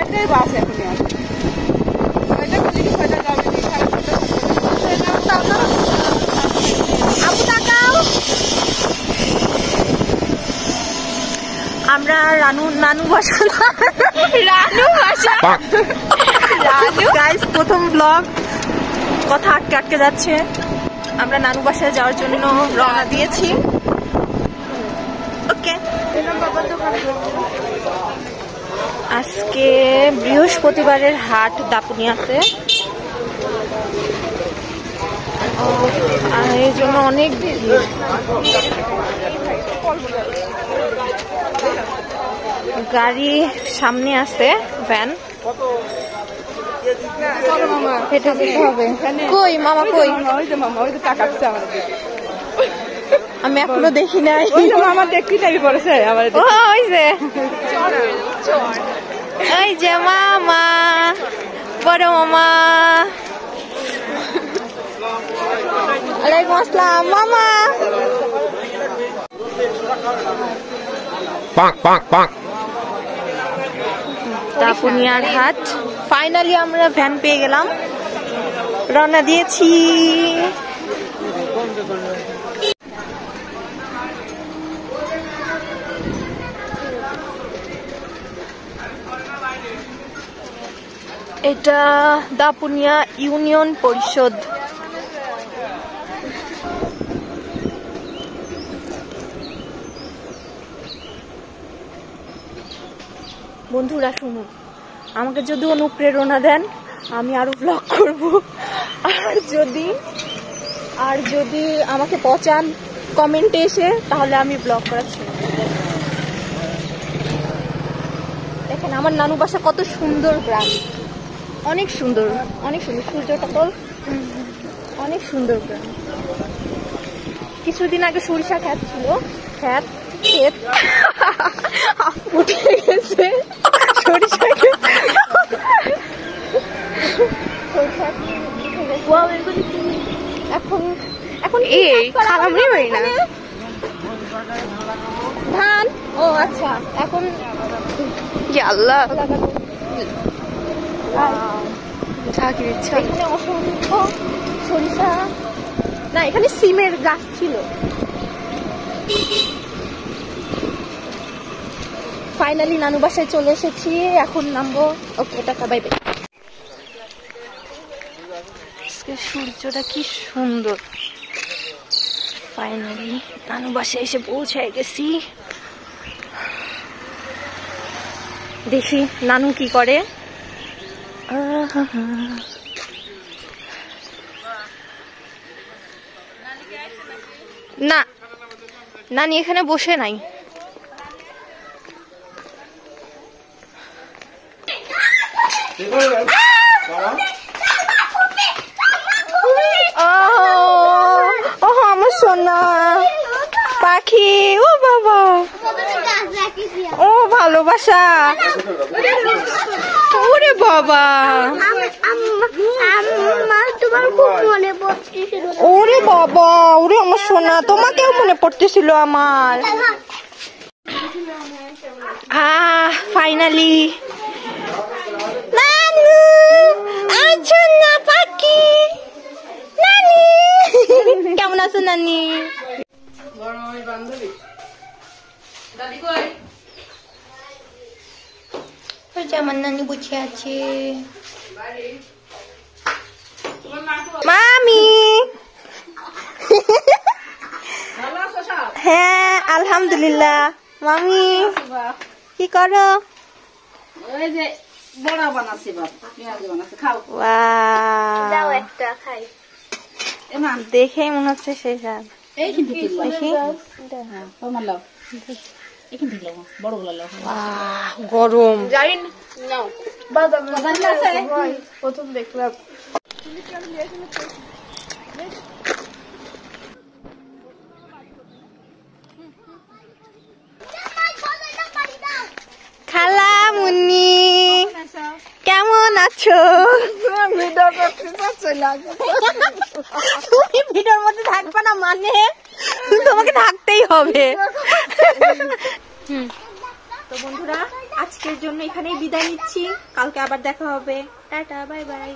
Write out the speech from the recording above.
একটাই বাস এখন আমরা নানু ভাষা গাইস প্রথম ব্লগ কথা আটকে যাচ্ছে। আমরা নানু বাসায় যাওয়ার জন্য রওনা দিয়েছি। ওকে, আজকে বৃহস্পতিবারের হাট দাপুনিয়াতে, আর এই জন্য অনেক গাড়ি সামনে আছে, ভ্যান। হেঁটে যেতে হবে। কই মামা, কই? আমি এখনো দেখি নাই। আমার দেখতে চাই পড়েছে আমার এই যে মামা, বড় মামা। ওয়ালাইকুম আসসালাম মামা। দাপুনিয়ার হাট। ফাইনালি আমরা ভ্যান পেয়ে গেলাম, রওনা দিয়েছি। এটা দাপুনিয়া ইউনিয়ন পরিষদ। বন্ধুরা শুনুন, আমাকে যদি অনুপ্রেরণা দেন আমি আরো ব্লগ করব, আর যদি আমাকে পচান কমেন্টে এসে, তাহলে আমি ব্লগ করা ছেড়ে দেব। দেখেন আমার নানু বাসা কত সুন্দর গ্রাম, অনেক সুন্দর, অনেক সুন্দর। সূর্যটা তো অনেক সুন্দর গ্রাম। কিছুদিন আগে সরিষা ক্ষেত ছিল, ক্ষেত উঠে গেছে সরিষা ক্ষেত। এখন এই খালামরি হয় না ধান। ও আচ্ছা, এখন আল্লাহ এখানে অসংখ্য সরিষা না, এখানে সিমের গাছ ছিল। ফাইনালি নানু বাসায় চলে এসেছি, এখন নামবো। ওকে, টাটা, বাই বাই। সূর্যটা কি সুন্দর। ফাইনালি নানু বাসায় এসে পৌঁছায় গেছি। দেখি নানু কি করে। না, নানি এখানে বসে নাই। আমার সোনা পাখি, ও বাবা, ও ভালোবাসা, ওরে বাবা, ওরে বাবা, ওরে আমার সোনা, তোমাকেও মনে পড়তেছিল আমার। ফাইনালি নানু, আছো না পাখি? নানি কেমন আছো নানি? আমার নানি বসে আছে। মামি, হ্যাঁ আলহামদুলিল্লাহ। মামি কি করো? দেখেই মনে হচ্ছে সেই স্বাদ। গরম প্রথম দেখলাম। খালা মুন্নি কেমন আছো? তুমি ভিডিওর মধ্যে থাকবে না মানে তোমাকে থাকতেই হবে। তো বন্ধুরা আজকের জন্য এখানেই বিদায় নিচ্ছি, কালকে আবার দেখা হবে। Tata, bye bye.